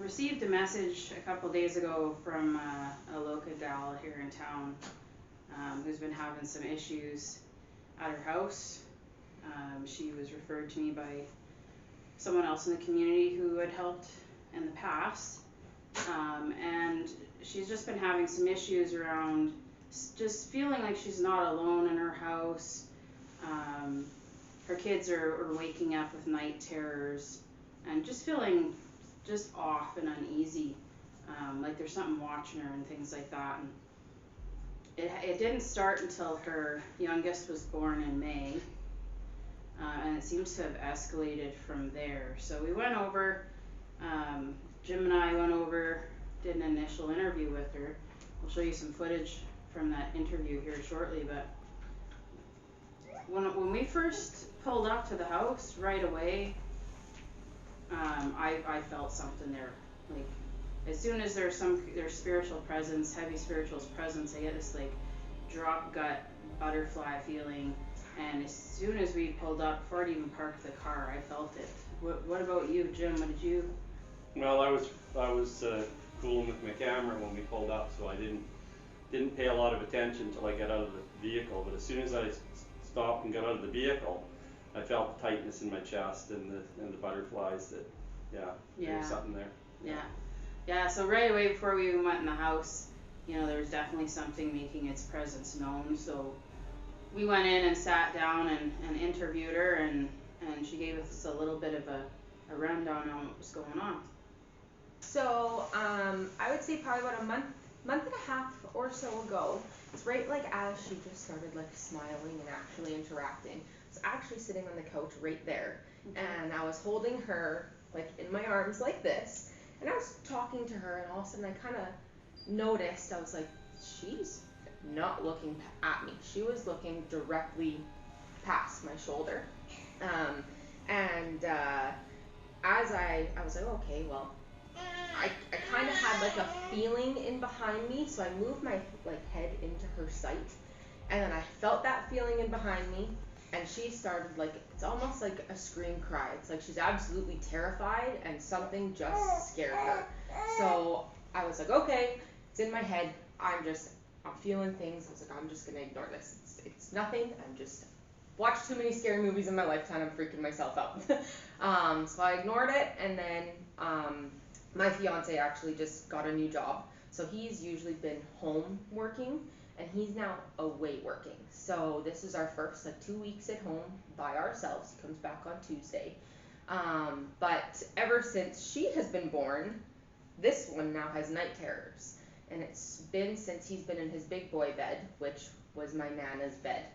received a message a couple days ago from a local gal here in town who's been having some issues at her house. She was referred to me by someone else in the community who had helped in the past. And she's just been having some issues around just feeling like she's not alone in her house. Her kids are waking up with night terrors and just feeling just off and uneasy, like there's something watching her and things like that. And it didn't start until her youngest was born in May, and it seems to have escalated from there. So we went over, Jim and I went over, did an initial interview with her. I'll show you some footage from that interview here shortly, but when we first pulled up to the house right away, I felt something there. Like, as soon as there's spiritual presence, heavy spiritual presence, I get this like drop gut butterfly feeling. And as soon as we pulled up, before I'd even parked the car, I felt it. What about you, Jim? What did you? Well, I was fooling with my camera when we pulled up, so I didn't pay a lot of attention until I got out of the vehicle. But as soon as I stopped and got out of the vehicle, I felt the tightness in my chest and the butterflies. That there was something there. Yeah. So right away before we even went in the house, there was definitely something making its presence known. So we went in and sat down and interviewed her, and she gave us a little bit of a rundown on what was going on. So I would say probably about a month and a half or so ago, it's right like as she just started like smiling and actually interacting. I was actually sitting on the couch right there, and I was holding her like in my arms like this, and I was talking to her, and all of a sudden I kind of noticed, I was like, she's not looking at me. She was looking directly past my shoulder. As I was like, okay, well, I kind of had like a feeling in behind me, so I moved my head into her sight, and then I felt that feeling in behind me, and she started it's almost like a scream cry. It's like she's absolutely terrified and something just scared her. So I was like, okay, it's in my head. I'm feeling things. I was like, I'm just gonna ignore this. It's nothing. I'm just watched too many scary movies in my lifetime. I'm freaking myself out. So I ignored it, and then my fiance actually just got a new job. So he's usually been home working, and he's now away working. So this is our first 2 weeks at home by ourselves. He comes back on Tuesday. But ever since she has been born, this one now has night terrors. And it's been since he's been in his big boy bed, which was my Nana's bed.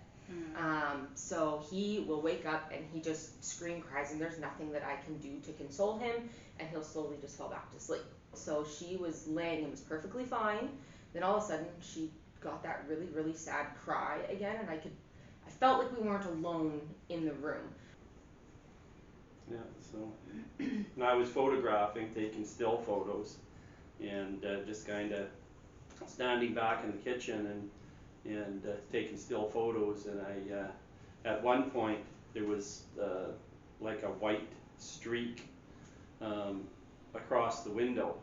So he will wake up and he just scream cries, and there's nothing that I can do to console him, and he'll slowly just fall back to sleep. So she was laying and was perfectly fine. Then all of a sudden she got that really, really sad cry again, and I felt like we weren't alone in the room. Yeah, so and I was photographing, taking still photos, and just kind of standing back in the kitchen and taking still photos. And I at one point there was like a white streak across the window,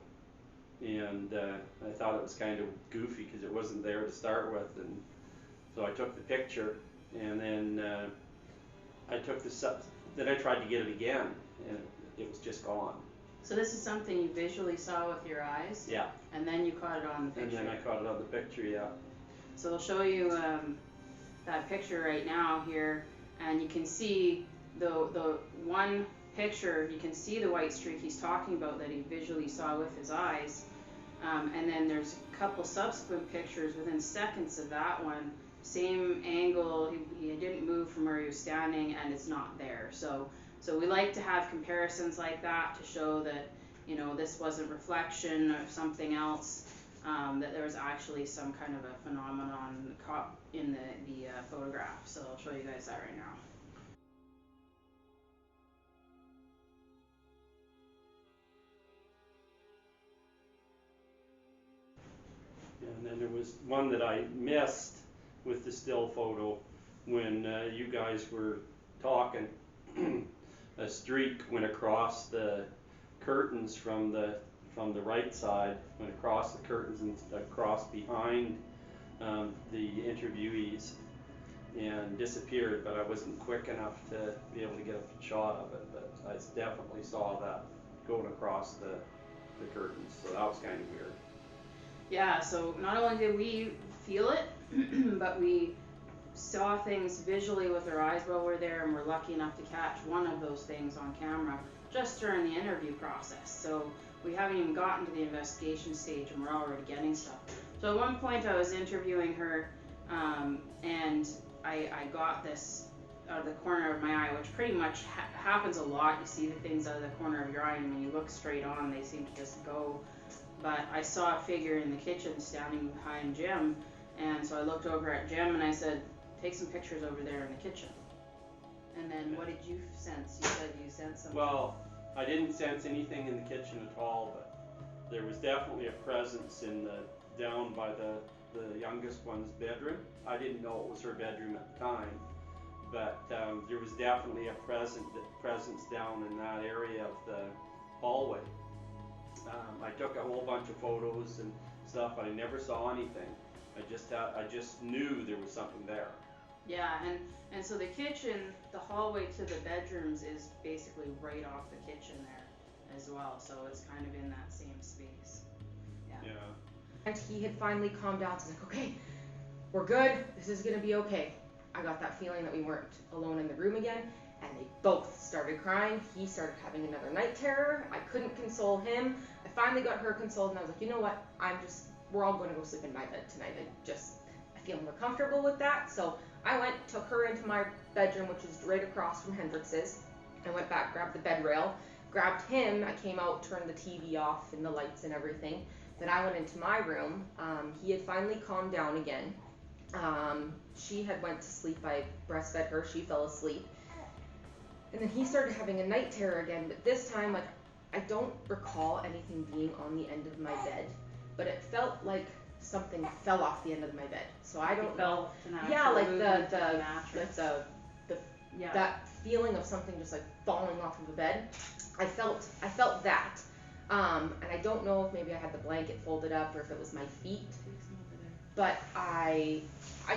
and I thought it was kind of goofy because it wasn't there to start with, and so I took the picture, and then then I tried to get it again, and it was just gone. So this is something you visually saw with your eyes? Yeah. And then you caught it on the picture? And then I caught it on the picture, yeah. So I'll show you that picture right now here, and you can see the one picture, you can see the white streak he's talking about that he visually saw with his eyes. And then there's a couple subsequent pictures within seconds of that one, same angle, he didn't move from where he was standing, and it's not there. So we like to have comparisons like that to show that this wasn't reflection of something else, that there was actually some kind of a phenomenon caught in the photograph. So I'll show you guys that right now. And then there was one that I missed with the still photo when you guys were talking. A streak went across the curtains from from the right side, went across the curtains and across behind the interviewees and disappeared, but I wasn't quick enough to be able to get a shot of it, but I definitely saw that going across the curtains, so that was kind of weird. Yeah, so not only did we feel it, but we saw things visually with our eyes while we're there, and we're lucky enough to catch one of those things on camera just during the interview process. So we haven't even gotten to the investigation stage and we're already getting stuff. So at one point I was interviewing her, and I got this out of the corner of my eye, which pretty much happens a lot. You see the things out of the corner of your eye, and when you look straight on, they seem to just go. But I saw a figure in the kitchen standing behind Jim, and so I looked over at Jim and I said, take some pictures over there in the kitchen. And then what did you sense? You said you sensed something. Well, I didn't sense anything in the kitchen at all, but there was definitely a presence in the down by the youngest one's bedroom. I didn't know it was her bedroom at the time, but there was definitely a presence down in that area of the hallway. I took a whole bunch of photos and stuff, but I never saw anything. I just knew there was something there. Yeah, and so the kitchen, the hallway to the bedrooms is basically right off the kitchen there as well, so it's kind of in that same space. Yeah. And he had finally calmed down. He's like, okay, we're good. This is gonna be okay. I got that feeling that we weren't alone in the room again, and they both started crying. He started having another night terror. I couldn't console him. I finally got her consoled, and I was like, you know what? We're all gonna go sleep in my bed tonight. I feel more comfortable with that. So I took her into my bedroom, which is right across from Hendrix's. I went back, grabbed the bed rail, grabbed him. I came out, turned the TV off and the lights and everything. Then I went into my room. He had finally calmed down again. She had went to sleep. I breastfed her. She fell asleep. And then he started having a night terror again, but this time, like, I don't recall anything being on the end of my bed, but it felt like something fell off the end of my bed. So I don't know. Yeah, like that feeling of something just like falling off of the bed. I felt that. And I don't know if maybe I had the blanket folded up or if it was my feet, but I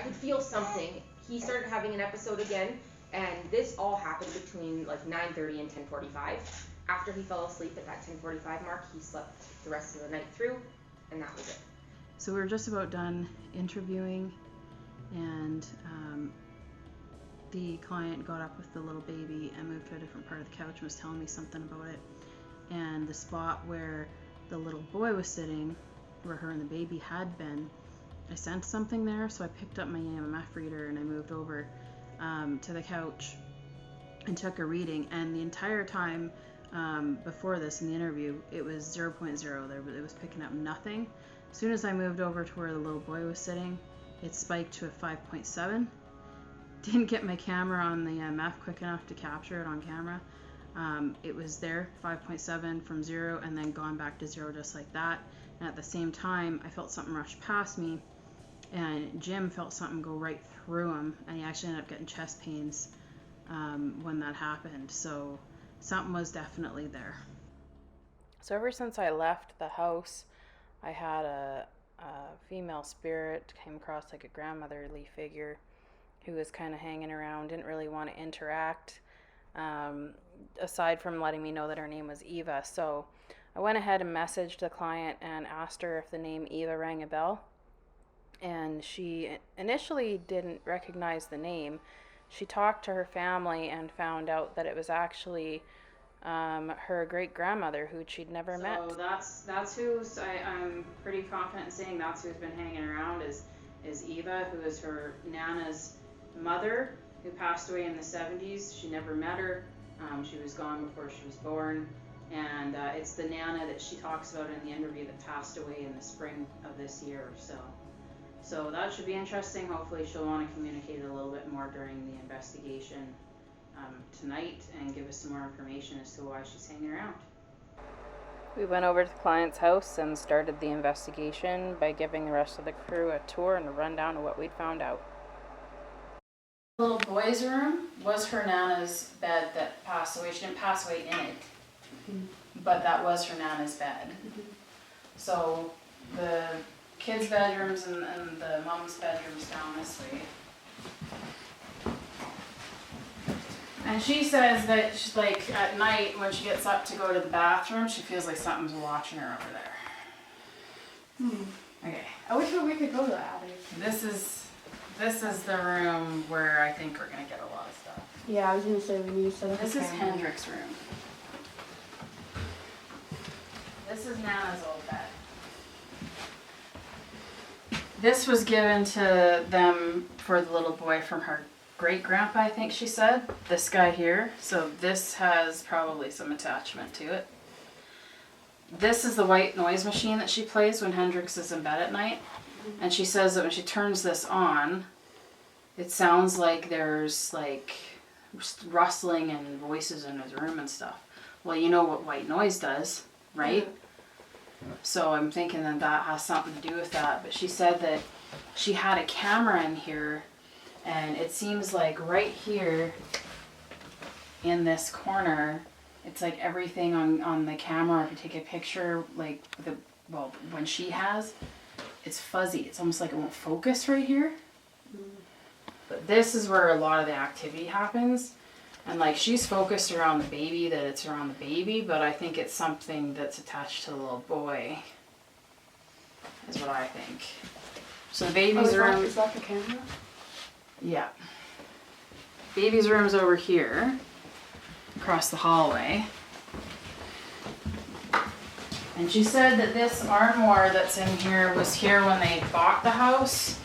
could feel something. He started having an episode again, and this all happened between like 9:30 and 10:45. After he fell asleep at that 10:45 mark, he slept the rest of the night through, and that was it. So we were just about done interviewing, and the client got up with the little baby and moved to a different part of the couch and was telling me something about it. And the spot where the little boy was sitting, where her and the baby had been, I sensed something there, so I picked up my EMF reader and I moved over to the couch and took a reading. And the entire time before this in the interview, it was 0.0. It was picking up nothing. As soon as I moved over to where the little boy was sitting, it spiked to a 5.7. Didn't get my camera on the EMF quick enough to capture it on camera. It was there, 5.7 from 0, and then gone back to 0 just like that. And at the same time, I felt something rush past me, and Jim felt something go right through him, and he actually ended up getting chest pains when that happened. So something was definitely there. So ever since I left the house, I had a female spirit, came across like a grandmotherly figure who was kind of hanging around, didn't really want to interact, aside from letting me know that her name was Eva. So I went ahead and messaged the client and asked her if the name Eva rang a bell. And she initially didn't recognize the name. She talked to her family and found out that it was actually her great-grandmother who she'd never met. So that's who's, I'm pretty confident in saying that's who's been hanging around is Eva, who is her Nana's mother, who passed away in the 70s. She never met her. She was gone before she was born. And it's the Nana that she talks about in the interview that passed away in the spring of this year. So that should be interesting. Hopefully she'll want to communicate a little bit more during the investigation tonight and give us some more information as to why she's hanging around. We went over to the client's house and started the investigation by giving the rest of the crew a tour and a rundown of what we'd found out. The little boy's room was her Nana's bed that passed away. She didn't pass away in it. but that was her Nana's bed. So the kids' bedrooms and the mom's bedrooms down this way. And she says that she's like at night when she gets up to go to the bathroom, she feels like something's watching her over there. Okay. I wish we could go to the attic. This is the room where I think we're gonna get a lot of stuff. Yeah, I was gonna say we need to set up. This is Hendrik's room. This is Nana's old bed. This was given to them for the little boy from her great-grandpa, I think she said. This guy here. So this has probably some attachment to it. This is the white noise machine that she plays when Hendrix is in bed at night. And she says that when she turns this on, it sounds like there's like rustling and voices in his room and stuff. Well, you know what white noise does, right? So I'm thinking that that has something to do with that. But she said that she had a camera in here, and it seems like right here in this corner, it's like everything on the camera, if you take a picture, like when she has, it's fuzzy. It's almost like it won't focus right here. But this is where a lot of the activity happens. And like she's focused around the baby, that it's around the baby, but I think it's something that's attached to the little boy, is what I think. So the baby's room. Is that the camera? Yeah. Baby's room's over here, across the hallway. And she said that this armoire that's in here was here when they bought the house.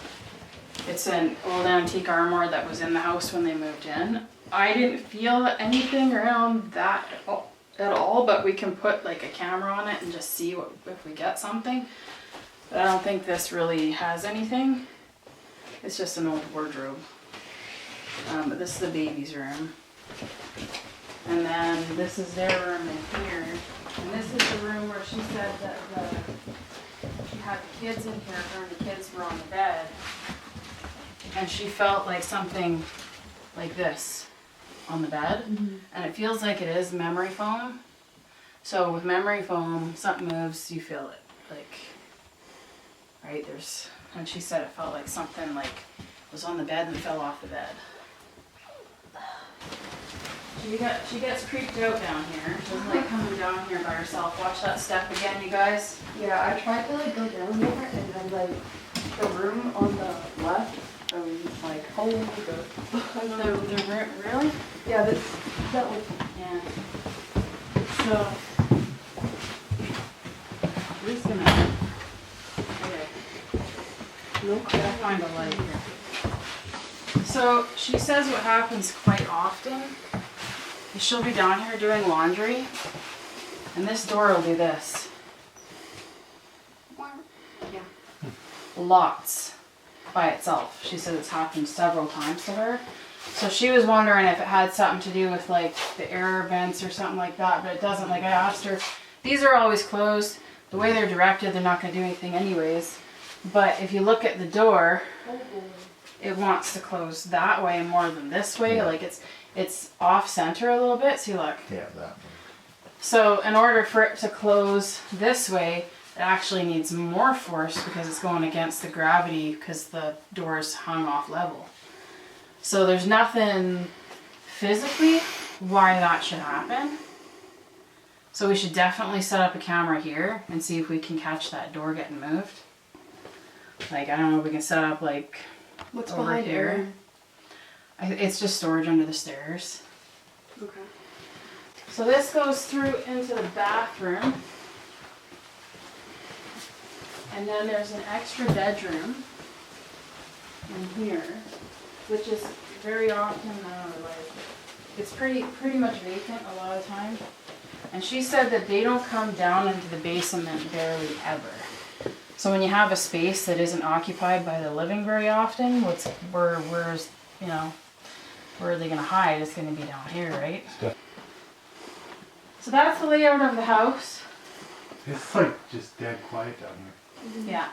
It's an old antique armoire that was in the house when they moved in. I didn't feel anything around that at all, but we can put like a camera on it and just see if we get something. But I don't think this really has anything. It's just an old wardrobe. But this is the baby's room. And then this is their room in here. And this is the room where she said that she had the kids in here, her and the kids were on the bed. And she felt like something like this on the bed. And it feels like it is memory foam. So with memory foam, something moves, you feel it. Like, right, there's, and she said it felt like something like was on the bed and fell off the bed. She gets creeped out down here. She doesn't like coming down here by herself. Watch that step again, you guys. Yeah, I tried to like go down there, and then like the room on the left, I was like, holy god. The room, really? Yeah, that was. Yeah. So, I'm just gonna. Okay. No I'll crap. find a light here. So she says what happens quite often is she'll be down here doing laundry, and this door will do this. Yeah. Lots by itself. She said it's happened several times to her. So she was wondering if it had something to do with like the air vents or something like that, but it doesn't. Like I asked her, these are always closed. The way they're directed, they're not going to do anything anyways. But if you look at the door, it wants to close that way more than this way. Yeah. Like it's off center a little bit. See, look. Yeah, that one. So in order for it to close this way, it actually needs more force because it's going against the gravity because the door's hung off level. So there's nothing physically why that should happen. So we should definitely set up a camera here and see if we can catch that door getting moved. Like, I don't know if we can set up like What's over behind here. It's just storage under the stairs. Okay. So this goes through into the bathroom. And then there's an extra bedroom in here, which is very often, like, it's pretty much vacant a lot of time. And she said that they don't come down into the basement barely ever. So when you have a space that isn't occupied by the living very often, where's you know, where are they gonna hide? It's gonna be down here, right? Yeah. So that's the layout of the house. It's like just dead quiet down here. Yeah.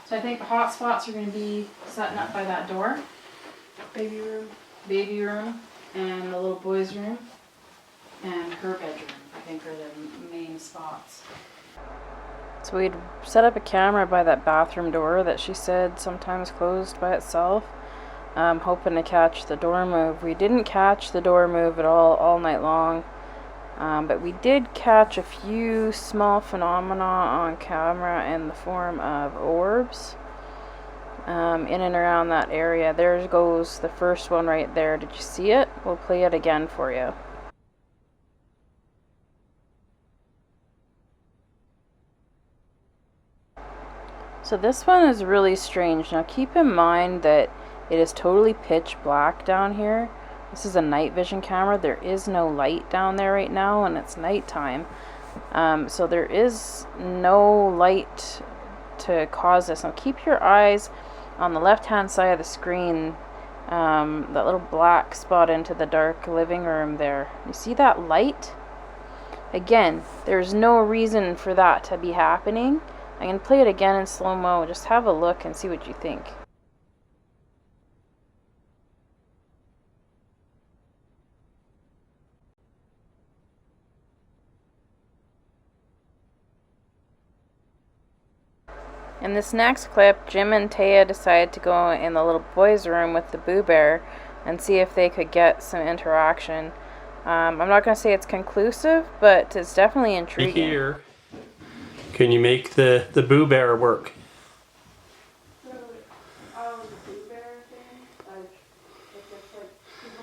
So I think the hot spots are going to be setting up by that door. Baby room. Baby room and the little boy's room and her bedroom, I think are the main spots. So we'd set up a camera by that bathroom door that she said sometimes closed by itself, hoping to catch the door move. We didn't catch the door move at all night long, but we did catch a few small phenomena on camera in the form of orbs in and around that area. There goes the first one right there. Did you see it? We'll play it again for you. So this one is really strange. Now keep in mind that it is totally pitch black down here. This is a night vision camera. There is no light down there right now, and it's nighttime. So there is no light to cause this. Now keep your eyes on the left hand side of the screen, that little black spot into the dark living room there. You see that light? Again, there's no reason for that to be happening. I'm going to play it again in slow-mo. Just have a look and see what you think. In this next clip, Jim and Taya decided to go in the little boys' room with the Boo Bear and see if they could get some interaction. I'm not going to say it's conclusive, but it's definitely intriguing. Here, can you make the Boo Bear work? So, the Boo Bear thing,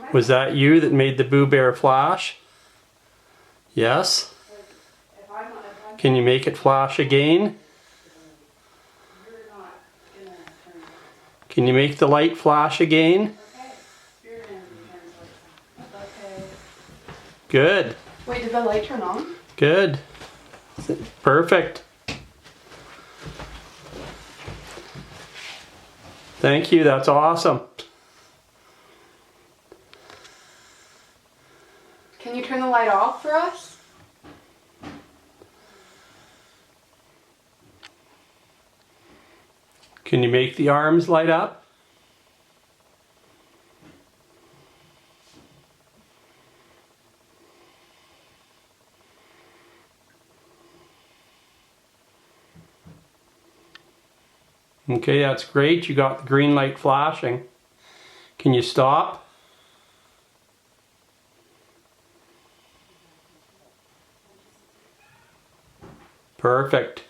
like, Was that you that made the Boo Bear flash? Yes? if I'm Can you make it flash again? you're not gonna turn it Can you make the light flash again? on. Okay, you're gonna turn it on. Okay. Good. Wait, did the light turn on? Good. Perfect. Thank you, that's awesome. Can you turn the light off for us? Can you make the arms light up? Okay, that's great. You got the green light flashing. Can you stop? Perfect.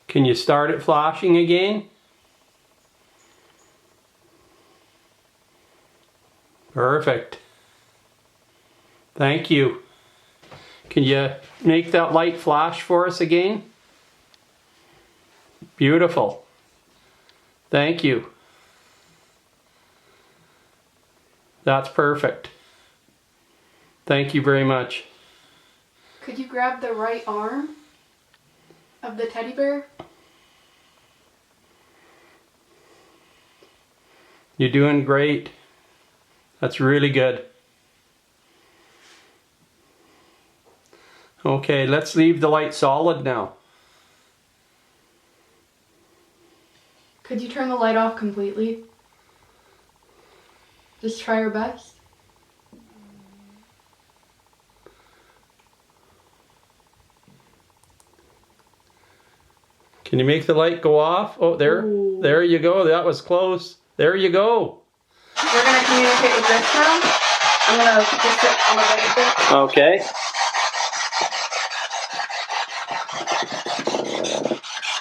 Can you start it flashing again? Perfect. Thank you. Can you make that light flash for us again? Beautiful. Thank you. That's perfect. Thank you very much. Could you grab the right arm of the teddy bear? You're doing great. That's really good. Okay, let's leave the light solid now. Could you turn the light off completely? Just try your best. Can you make the light go off? Oh, there. Ooh. There you go. That was close. There you go. We're gonna communicate with this now. I'm gonna just sit on the bed. Okay.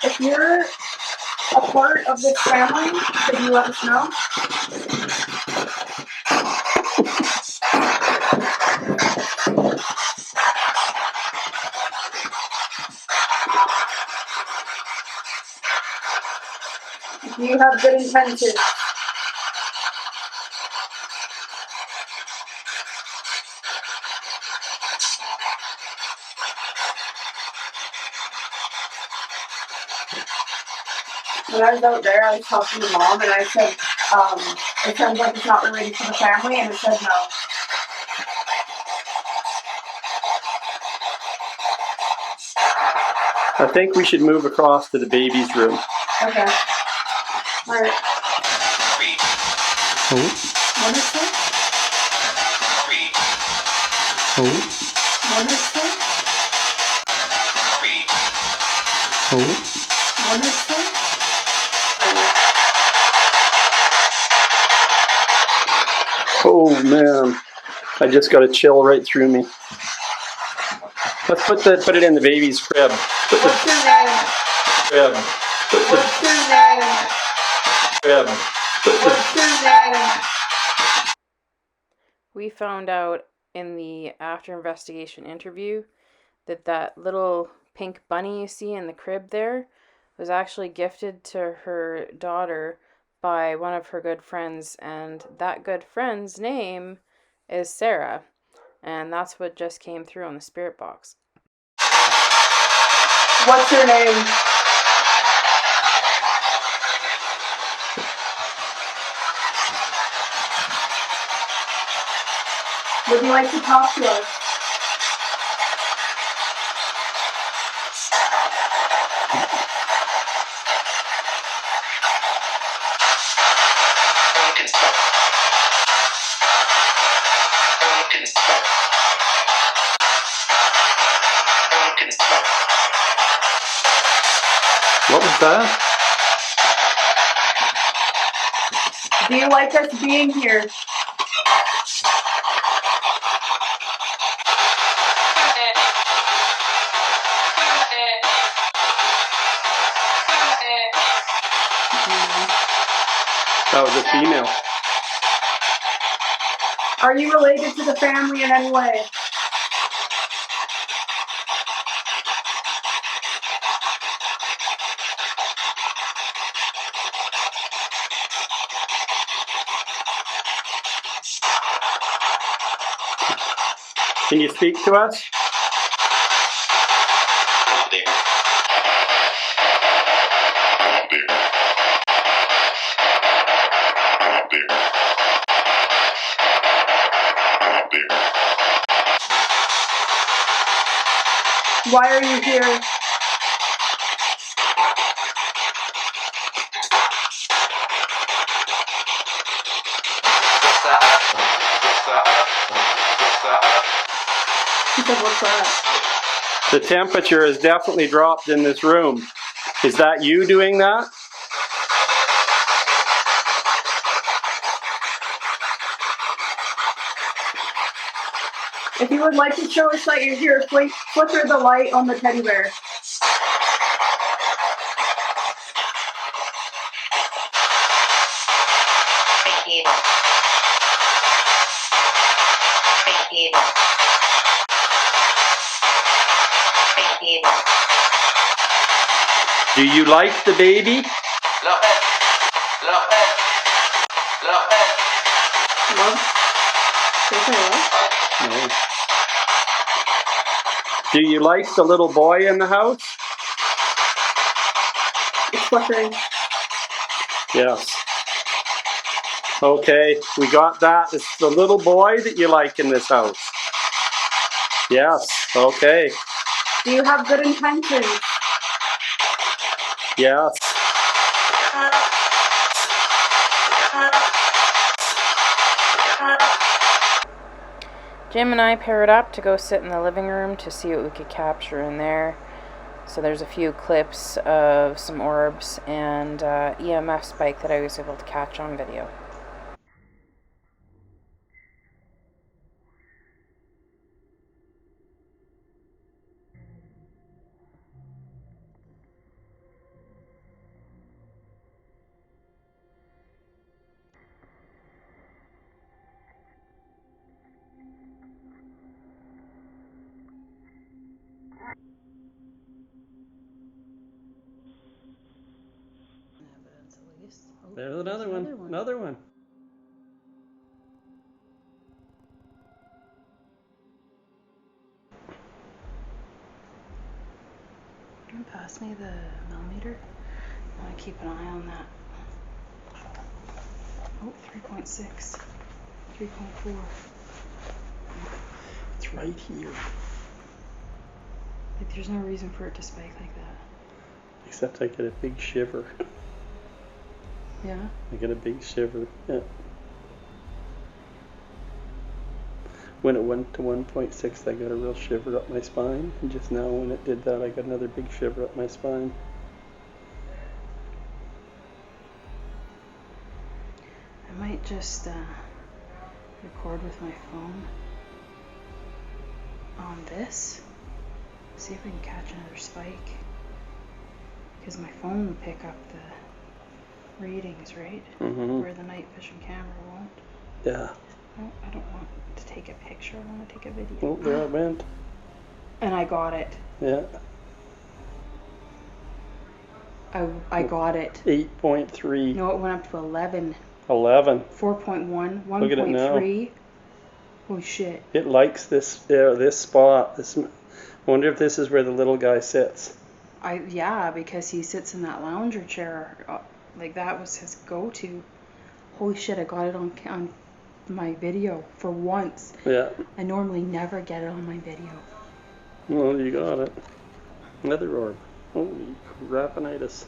If you're a part of this family, could you let us know? You have good intentions. When I was out there, I was talking to Mom, and I said, it sounds like it's not related to the family, and it said no. I think we should move across to the baby's room. Okay. Alright. Oh. What is that? Oh. What is that? Oh. What is that? Oh man, I just got a chill right through me. Let's put it in the baby's crib. What's your name? Crib. What's your name? Crib. What's your name? We found out in the after investigation interview that that little pink bunny you see in the crib there was actually gifted to her daughter by one of her good friends, and that good friend's name is Sarah, and that's what just came through on the spirit box. What's your name? Would you like to talk to us? What was that? Do you like us being here? That was a female. Are you related to the family in any way? Can you speak to us? Why are you here? He said, what's that? The temperature has definitely dropped in this room. Is that you doing that? If you would like to show us that you're here, flicker the light on the teddy bear. Do you like the baby? Love? Did I say love? No. Do you like the little boy in the house? It's flickering. Yes. Okay, we got that. It's the little boy that you like in this house. Yes, okay. Do you have good intentions? Yes. Jim and I paired up to go sit in the living room to see what we could capture in there. So there's a few clips of some orbs and EMF spike that I was able to catch on video. There's another one. Another one. Can you pass me the millimeter? I want to keep an eye on that. Oh, 3.6. 3.4. It's right here. Like, there's no reason for it to spike like that. Except I get a big shiver. Yeah? I get a big shiver. Yeah. When it went to 1.6, I got a real shiver up my spine. And just now when it did that, I got another big shiver up my spine. I might just record with my phone on this. See if we can catch another spike. Because my phone will pick up the readings, right? Mm-hmm. Where the night vision camera won't. Yeah. I don't want to take a picture, I want to take a video. Oh, there it went. And I got it. Yeah. I got it. 8.3. No, it went up to 11. 11. 4.1, Look at it now. 1.3. Holy shit. It likes this spot. I wonder if this is where the little guy sits. Yeah, because he sits in that lounger chair. Like that was his go-to. Holy shit, I got it on my video for once. Yeah. I normally never get it on my video. Well, you got it. Another orb. Holy crapinitis.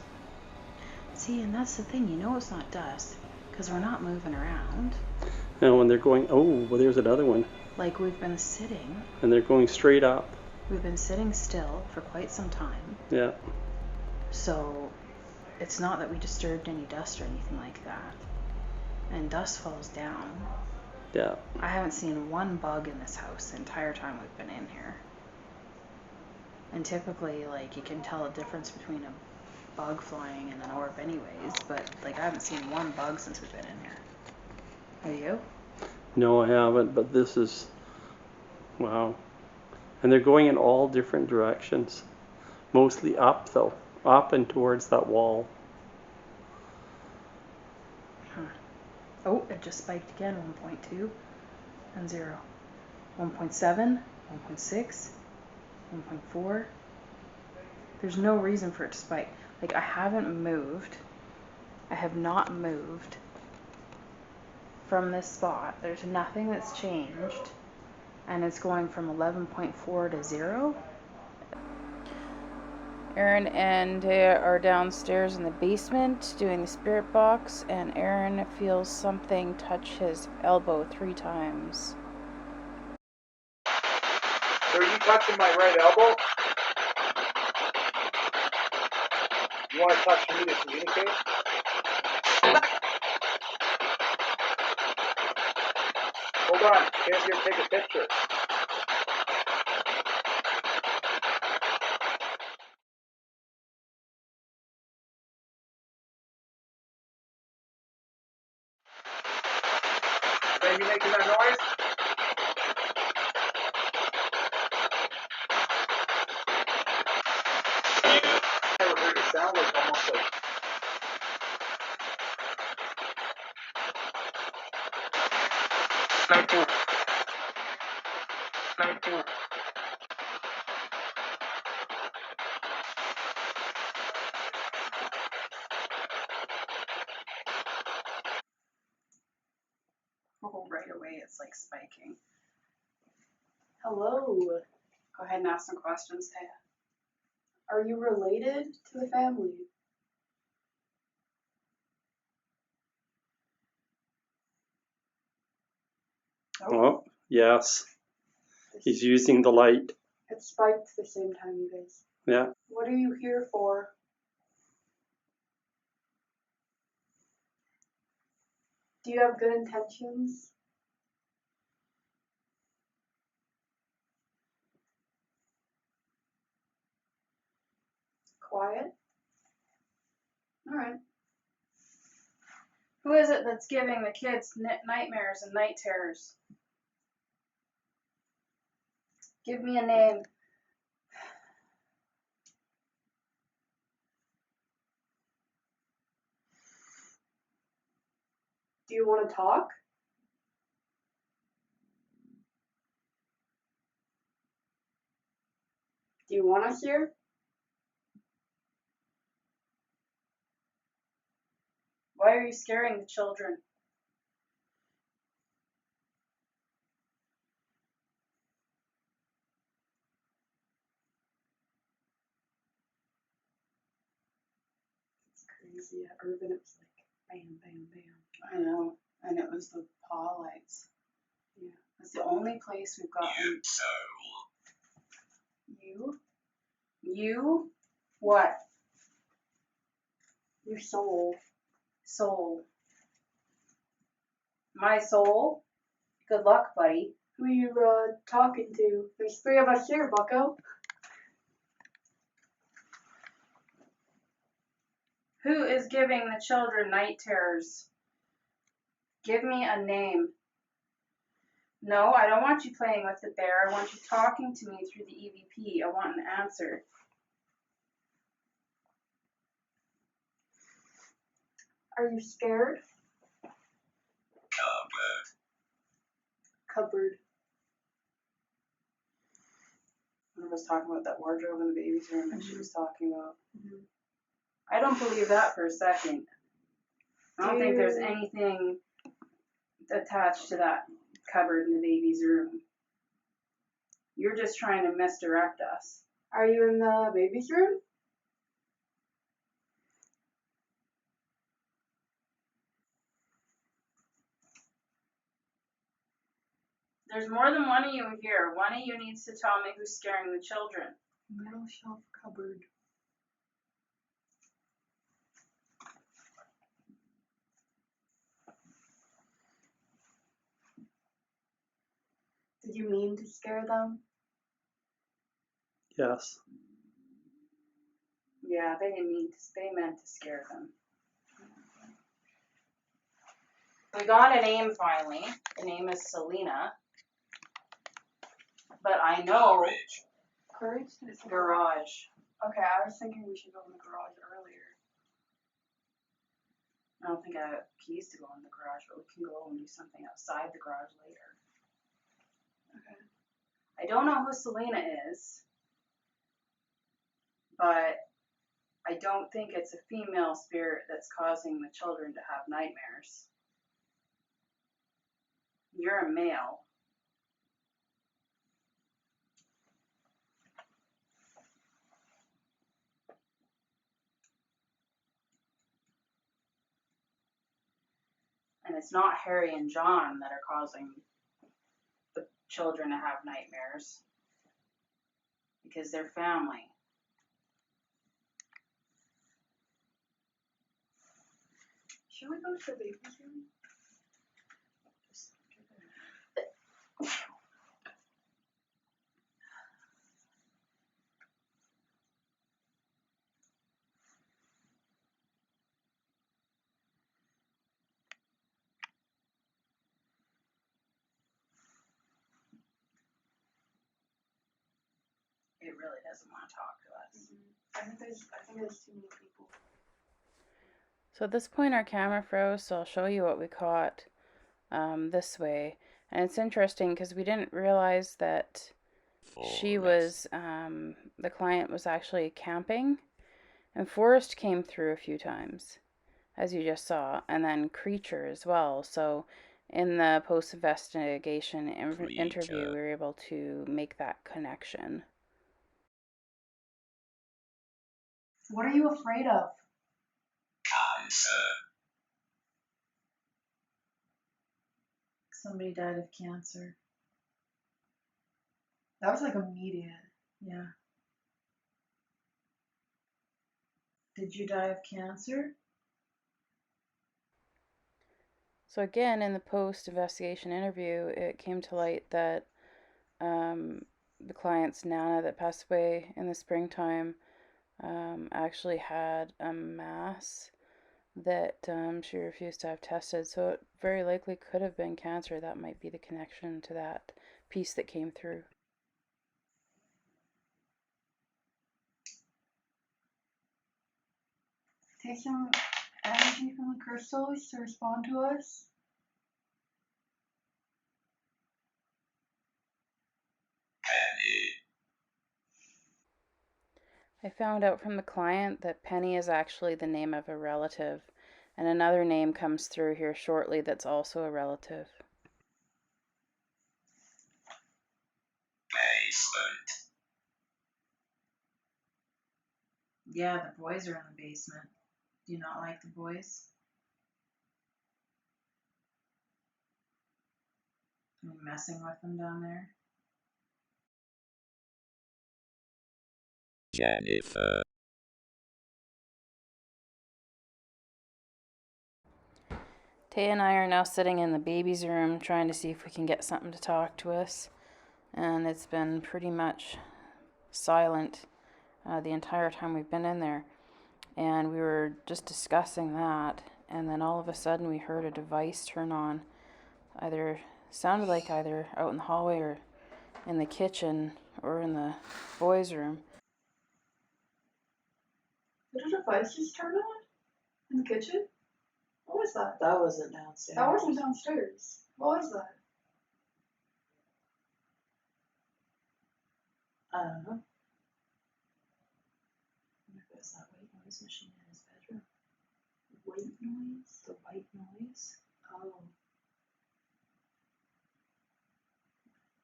See, and that's the thing, you know it's not dust, because we're not moving around. Now when they're going, oh, well there's another one. Like we've been sitting. And they're going straight up. We've been sitting still for quite some time. Yeah. So it's not that we disturbed any dust or anything like that. And dust falls down. Yeah. I haven't seen one bug in this house the entire time we've been in here. And typically, like, you can tell a difference between a bug flying and an orb anyways, but, like, I haven't seen one bug since we've been in here. Have you? No, I haven't, but this is, wow. And they're going in all different directions. Mostly up, though. Up and towards that wall. Huh. Oh, it just spiked again, 1.2 and 0. 1.7, 1.6, 1.4. There's no reason for it to spike. Like, I haven't moved. I have not moved from this spot. There's nothing that's changed. And it's going from 11.4 to 0. Aaron and are downstairs in the basement doing the spirit box, and Aaron feels something touch his elbow 3 times. So are you touching my right elbow? You want to touch me to communicate? Hold on, Cam's gonna take a picture. Are you making that noise? Never heard it sound like almost like. Oh, right away it's like spiking. Hello. Go ahead and ask some questions, Taya. Are you related to the family? Oh, yes. He's using the light. It spiked the same time, you guys. Yeah. What are you here for? Do you have good intentions? Quiet? Alright. Who is it that's giving the kids nightmares and night terrors? Give me a name. Do you want to talk? Do you want us here? Why are you scaring the children? It's crazy. At Urban, it was like bam, bam, bam. I know. And it was the paw lights. Yeah. It's the only place we've got. You? You? What? Your soul. Soul. My soul? Good luck, buddy. Who are you talking to? There's 3 of us here, bucko. Who is giving the children night terrors? Give me a name. No, I don't want you playing with the bear. I want you talking to me through the EVP. I want an answer. Are you scared? Cupboard. I was talking about that wardrobe in the baby's room that she was talking about. Mm-hmm. I don't believe that for a second. I don't think there's anything attached to that cupboard in the baby's room. You're just trying to misdirect us. Are you in the baby's room? There's more than one of you here. One of you needs to tell me who's scaring the children. Metal shelf cupboard. Did you mean to scare them? Yes. Yeah, they meant to scare them. We got a name finally. The name is Selena. But I know Courage? garage. Okay, I was thinking we should go in the garage earlier. I don't think I have keys to go in the garage, but we can go and do something outside the garage later. Okay. I don't know who Selena is, but I don't think it's a female spirit that's causing the children to have nightmares. You're a male. And it's not Harry and John that are causing the children to have nightmares, because they're family. Should we go to the baby's room? It really doesn't want to talk to us. I think there's too many people. So at this point our camera froze, so I'll show you what we caught this way. And it's interesting because we didn't realize that she was, the client was actually camping. And Forrest came through a few times, as you just saw, and then Creature as well. So in the post-investigation interview, we were able to make that connection. What are you afraid of? Somebody died of cancer. That was like immediate. Yeah. Did you die of cancer? So again, in the post-investigation interview, it came to light that the client's Nana that passed away in the springtime actually had a mass that she refused to have tested. So it very likely could have been cancer. That might be the connection to that piece that came through. Take some energy from the crystals to respond to us. I found out from the client that Penny is actually the name of a relative, and another name comes through here shortly that's also a relative. Yeah, the boys are in the basement. Do you not like the boys? messing with them down there. Jennifer. Tay and I are now sitting in the baby's room trying to see if we can get something to talk to us. And it's been pretty much silent the entire time we've been in there. And we were just discussing that. And then all of a sudden we heard a device turn on. Sounded like either out in the hallway or in the kitchen or in the boys' room. Did a device just turn on? In the kitchen? What was that? That wasn't downstairs. That wasn't downstairs. What was that? I don't know. Maybe it was that white noise machine in his bedroom. White noise? The white noise? Oh.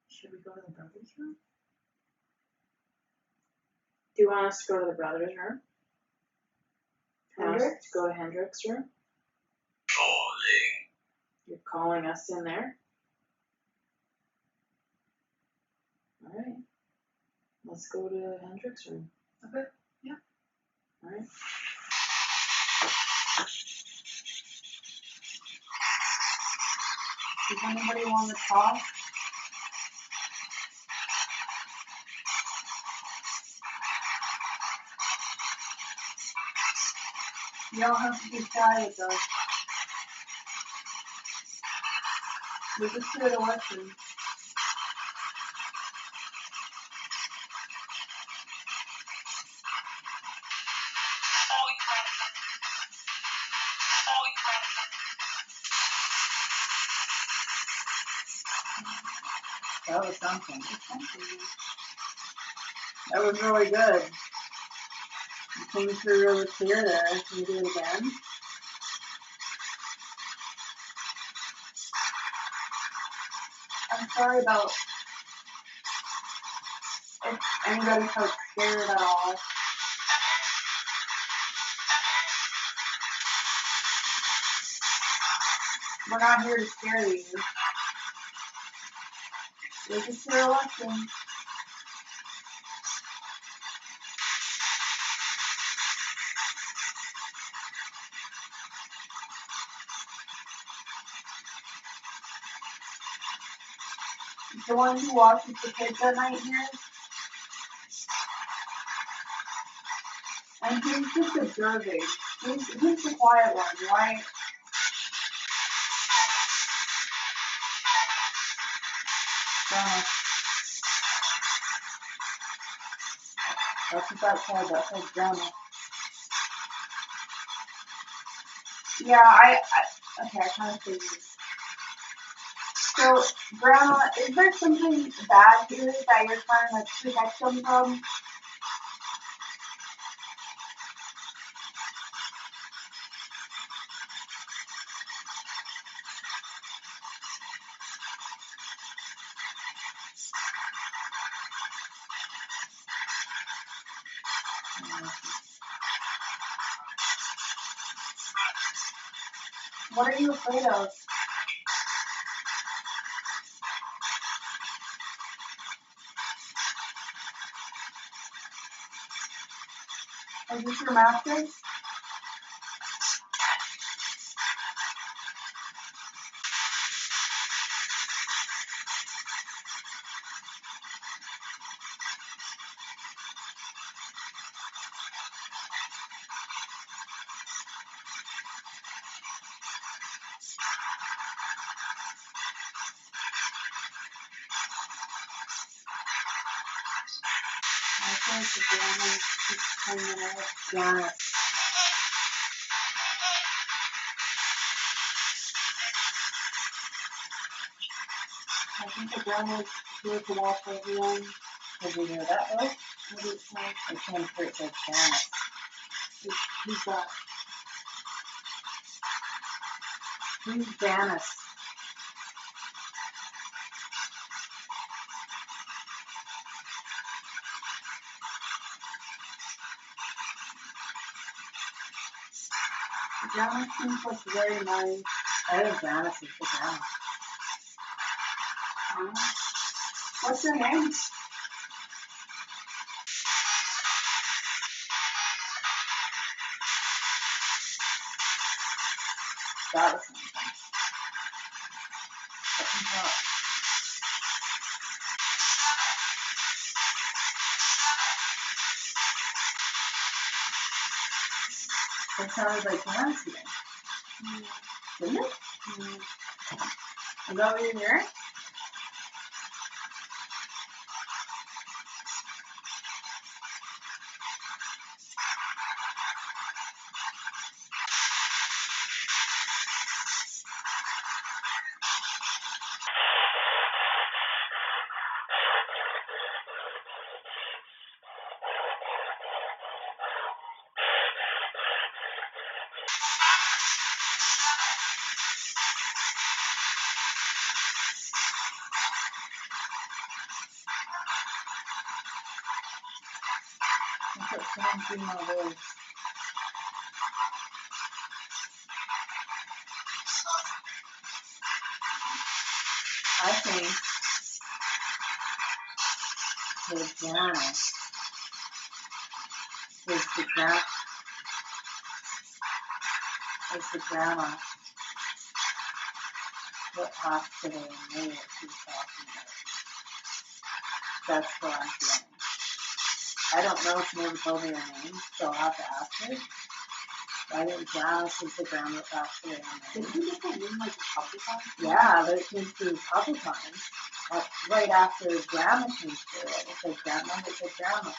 Should we go to the brother's room? Do you want us to go to the brother's room? Hendrix? Go to Hendrix's room? You're calling us in there? Alright. Let's go to Hendrix's room. Okay, yeah. Alright. Does anybody want to talk? You don't have to be shy with us. We're just here to listen. That was something. That was really good. You came through really clear there. Can you do it again? I'm sorry about if anybody felt scared at all. We're not here to scare you. We're just here to listen. The one who watches the kids at night here. And he's just observing. He's the quiet one, right? Grandma. That's what that said. That said grandma. Yeah, okay, I kind of figured. So, Grandma, is there something bad here that you're trying to protect them from? What are you afraid of? Is this your mattress? I think the grandma keeps hanging out. Yeah. I think the grandma's here to watch everyone. Did you hear that though? What is that? It came through. It said Janice. Who's that? Who's Janice? Janice seems like very nice. I think Janice is the grandma. What's your name? That was something. Something's up. It sounded like dancing. Didn't it? Is that what you hear? That's what sounds in my voice. I think the piano is the grandma that passed today and knew what she was talking about. That's what I'm feeling. I don't know if she never told me her name, so I'll have to ask her. I think Janice is the grandma that passed away. Did you get that name like a couple times? Yeah, but it came through a couple times. Right after grandma came through, it said grandma, it said grandma.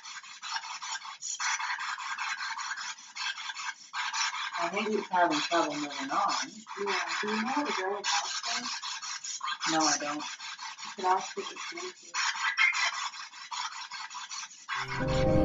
I think he's having trouble moving on. Yeah, do you know what the girl passed away? No, I don't. You could ask her if it's